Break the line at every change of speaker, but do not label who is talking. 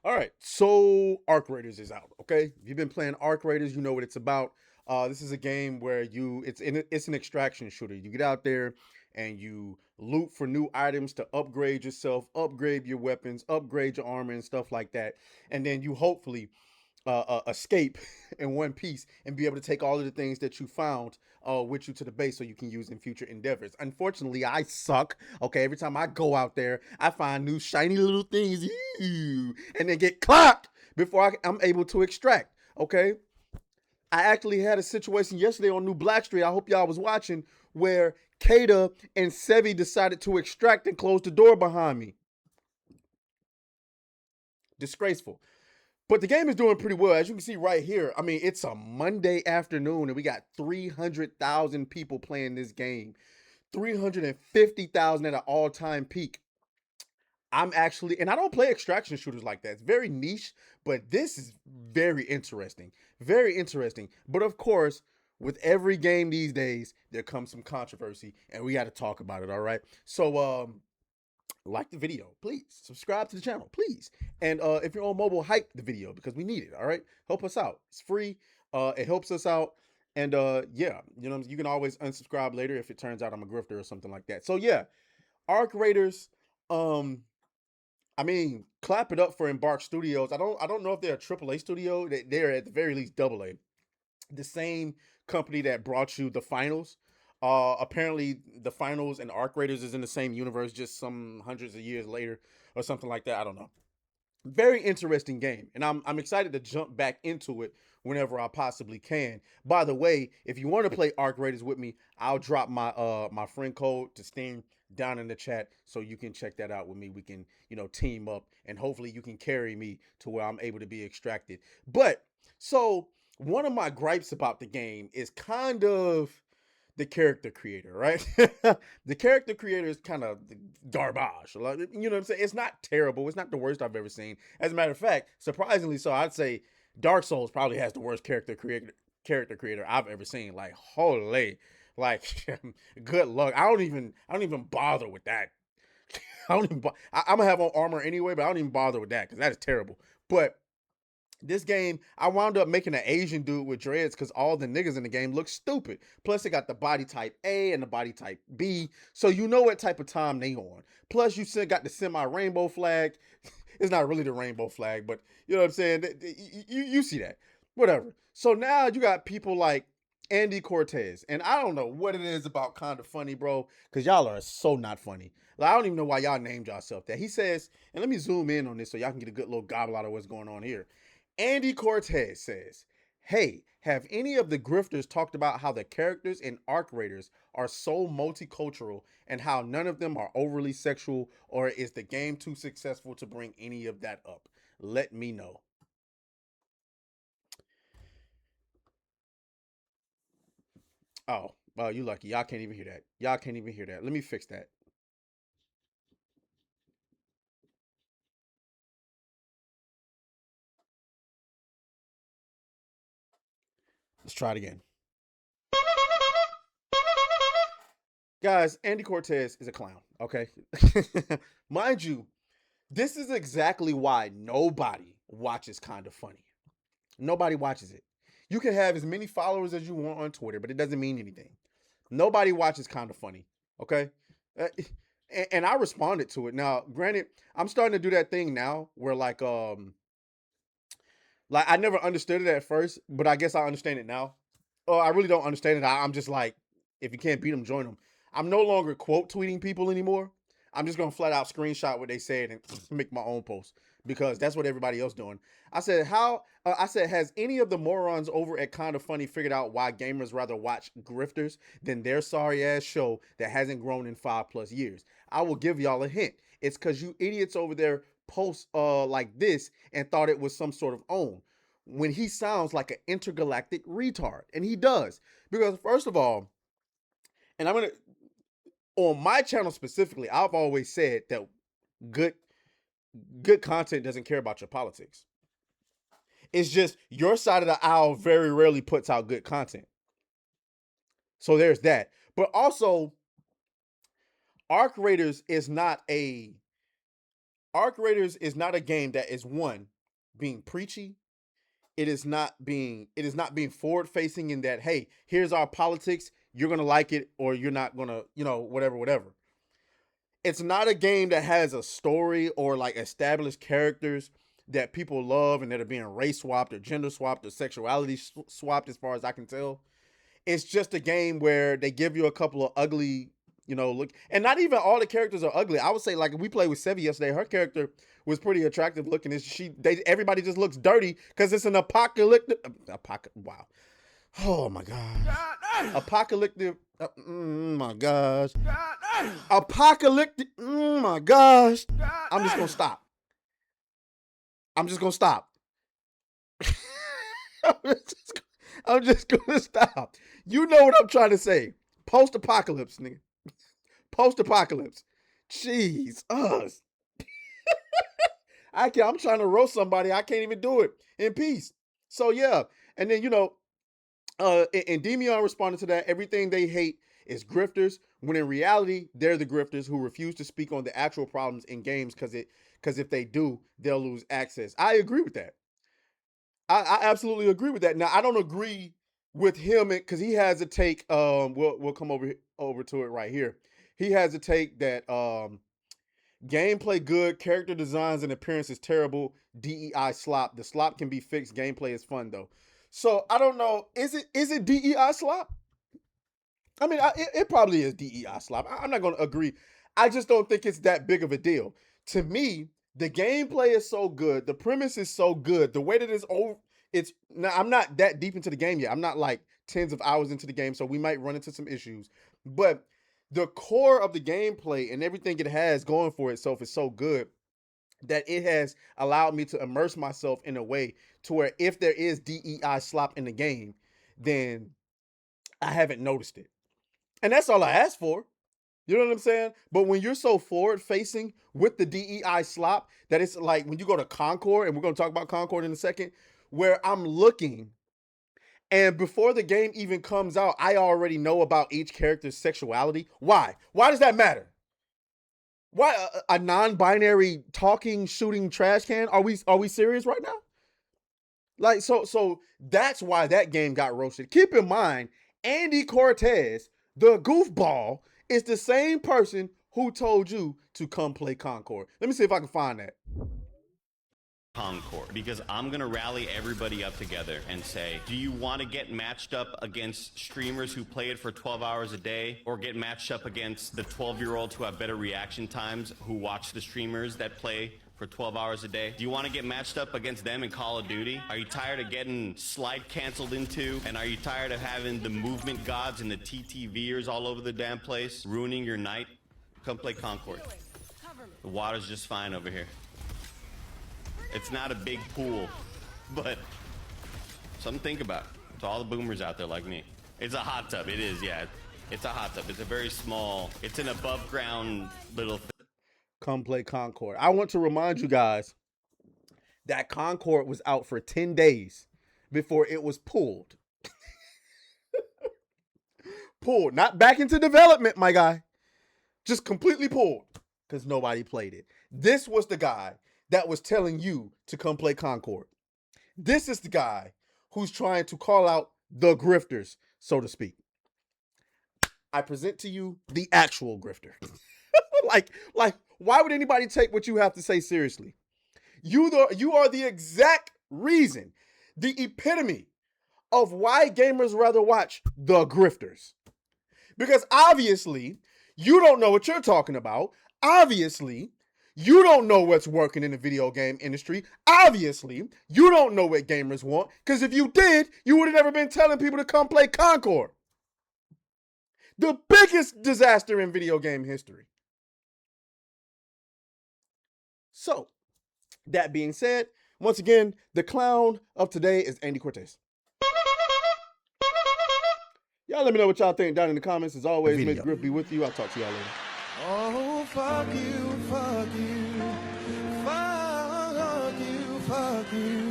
All right, so Arc Raiders is out. Okay, if you've been playing Arc Raiders, you know what it's about. This is a game where it's an extraction shooter. You get out there and you loot for new items to upgrade yourself, upgrade your weapons, upgrade your armor and stuff like that, and then you hopefully escape in one piece and be able to take all of the things that you found with you to the base so you can use in future endeavors. Unfortunately, I suck. Okay, every time I go out there, I find new shiny little things, and then get clocked before I'm able to extract. Okay, I actually had a situation yesterday on New Black Street. I hope y'all was watching, where Kada and Sevy decided to extract and close the door behind me. Disgraceful. But the game is doing pretty well. As you can see right here, I mean, it's a Monday afternoon and we got 300,000 people playing this game. 350,000 at an all-time peak. I'm actually, and I don't play extraction shooters like that. It's very niche, but this is very interesting. Very interesting. But of course, with every game these days, there comes some controversy and we got to talk about it, all right? So, like the video, please. Subscribe to the channel, please. And if you're on mobile, hype the video because we need it. All right, help us out. It's free. It helps us out. And yeah, you know, you can always unsubscribe later if it turns out I'm a grifter or something like that. So yeah, Arc Raiders. I mean, clap it up for Embark Studios. I don't know if they're a AAA studio. They're at the very least AA. The same company that brought you the finals. Apparently the finals and Arc Raiders is in the same universe, just some hundreds of years later or something like that. I don't know. Very interesting game, and I'm excited to jump back into it whenever I possibly can. By the way, if you want to play Arc Raiders with me, I'll drop my friend code to Steam down in the chat so you can check that out with me. We can, team up and hopefully you can carry me to where I'm able to be extracted. But so one of my gripes about the game is kind of the character creator, right? The character creator is kind of garbage. Like, you know what I'm saying? It's not terrible. It's not the worst I've ever seen. As a matter of fact, surprisingly so, I'd say Dark Souls probably has the worst character creator I've ever seen. Like, holy, like, good luck. I don't even bother with that. I don't even. I'm gonna have on armor anyway, but I don't even bother with that because that is terrible. But this game, I wound up making an Asian dude with dreads because all the niggas in the game look stupid. Plus, they got the body type A and the body type B, so you know what type of time they on. Plus, you still got the semi-rainbow flag. It's not really the rainbow flag, but you know what I'm saying? You see that. Whatever. So now you got people like Andy Cortez, and I don't know what it is about Kind of Funny, bro, because y'all are so not funny. Like, I don't even know why y'all named yourself that. He says, and let me zoom in on this so y'all can get a good little gobble out of what's going on here. Andy Cortez says, hey, have any of the grifters talked about how the characters in Arc Raiders are so multicultural and how none of them are overly sexual, or is the game too successful to bring any of that up? Let me know. Oh, well, you lucky. Y'all can't even hear that. Y'all can't even hear that. Let me fix that. Let's try it again. Guys, Andy Cortez is a clown, okay? Mind you, this is exactly why nobody watches Kind of Funny. Nobody watches it. You can have as many followers as you want on Twitter, but it doesn't mean anything. Nobody watches Kind of Funny, okay? Uh, and I responded to it. Now, granted, I'm starting to do that thing now where like I never understood it at first, but I guess I understand it now. Oh, I really don't understand it. I'm just like, if you can't beat them, join them. I'm no longer quote tweeting people anymore. I'm just gonna flat out screenshot what they said and make my own post because that's what everybody else doing. I said, I said, has any of the morons over at Kind of Funny figured out why gamers rather watch grifters than their sorry ass show that hasn't grown in 5+ years? I will give y'all a hint. It's because you idiots over there post like this and thought it was some sort of own when he sounds like an intergalactic retard, and he does. Because first of all, and I'm gonna on my channel specifically, I've always said that good good content doesn't care about your politics. It's just your side of the aisle very rarely puts out good content. So there's that. But also, Arc Raiders is not a Arc Raiders is not a game that is one being preachy. It is not being forward facing in that, hey, here's our politics. You're gonna like it or you're not gonna, whatever. It's not a game that has a story or like established characters that people love and that are being race swapped or gender swapped or sexuality swapped, as far as I can tell. It's just a game where they give you a couple of ugly, look, and not even all the characters are ugly. I would say, like, we played with Sevy yesterday. Her character was pretty attractive looking. Everybody just looks dirty because it's an apocalyptic. Wow. Oh my gosh. Apocalyptic. My gosh. Apocalyptic. My gosh. I'm just gonna stop. I'm just gonna stop. You know what I'm trying to say. Post-apocalypse, nigga. Post-apocalypse. Jeez. Us. I'm trying to roast somebody. I can't even do it in peace. So yeah. And then, and Demion responded to that. Everything they hate is grifters, when in reality, they're the grifters who refuse to speak on the actual problems in games because if they do, they'll lose access. I agree with that. I absolutely agree with that. Now, I don't agree with him because he has a take. We'll come over to it right here. He has a take that gameplay good, character designs and appearance is terrible. DEI slop. The slop can be fixed. Gameplay is fun though. So I don't know. Is it DEI slop? I mean, it probably is DEI slop. I'm not going to agree. I just don't think it's that big of a deal. To me, the gameplay is so good. The premise is so good. The way that it's now, I'm not that deep into the game yet. I'm not like tens of hours into the game, so we might run into some issues. But the core of the gameplay and everything it has going for itself is so good that it has allowed me to immerse myself in a way to where if there is DEI slop in the game, then I haven't noticed it. And that's all I asked for. You know what I'm saying? But when you're so forward facing with the DEI slop, that it's like when you go to Concord, and we're going to talk about Concord in a second, where I'm looking, and before the game even comes out, I already know about each character's sexuality. Why? Why does that matter? Why a non-binary talking, shooting trash can? Are we serious right now? Like, so that's why that game got roasted. Keep in mind, Andy Cortez, the goofball, is the same person who told you to come play Concord. Let me see if I can find that.
Concord, because I'm gonna rally everybody up together and say, do you want to get matched up against streamers who play it for 12 hours a day, or get matched up against the 12-year-olds who have better reaction times, who watch the streamers that play for 12 hours a day? Do you want to get matched up against them in Call of Duty? Are you tired of getting slide canceled into? And are you tired of having the movement gods and the TTVers all over the damn place ruining your night? Come play Concord. The water's just fine over here. It's not a big pool, but something to think about to all the boomers out there like me. It's a hot tub. It is, yeah. It's a hot tub. It's a very small, it's an above ground little thing.
Come play Concord. I want to remind you guys that Concord was out for 10 days before it was pulled. Pulled. Not back into development, my guy. Just completely pulled because nobody played it. This was the guy that was telling you to come play Concord. This is the guy who's trying to call out the grifters, so to speak. I present to you the actual grifter. like, why would anybody take what you have to say seriously? You are the exact reason, the epitome of why gamers rather watch the grifters. Because obviously, you don't know what you're talking about. Obviously, you don't know what's working in the video game industry. Obviously, you don't know what gamers want, because if you did, you would have never been telling people to come play Concord. The biggest disaster in video game history. So, that being said, once again, the clown of today is Andy Cortez. Y'all let me know what y'all think down in the comments. As always, may the grip be with you. I'll talk to y'all later.
Oh, fuck you, fuck you, fuck you, fuck you.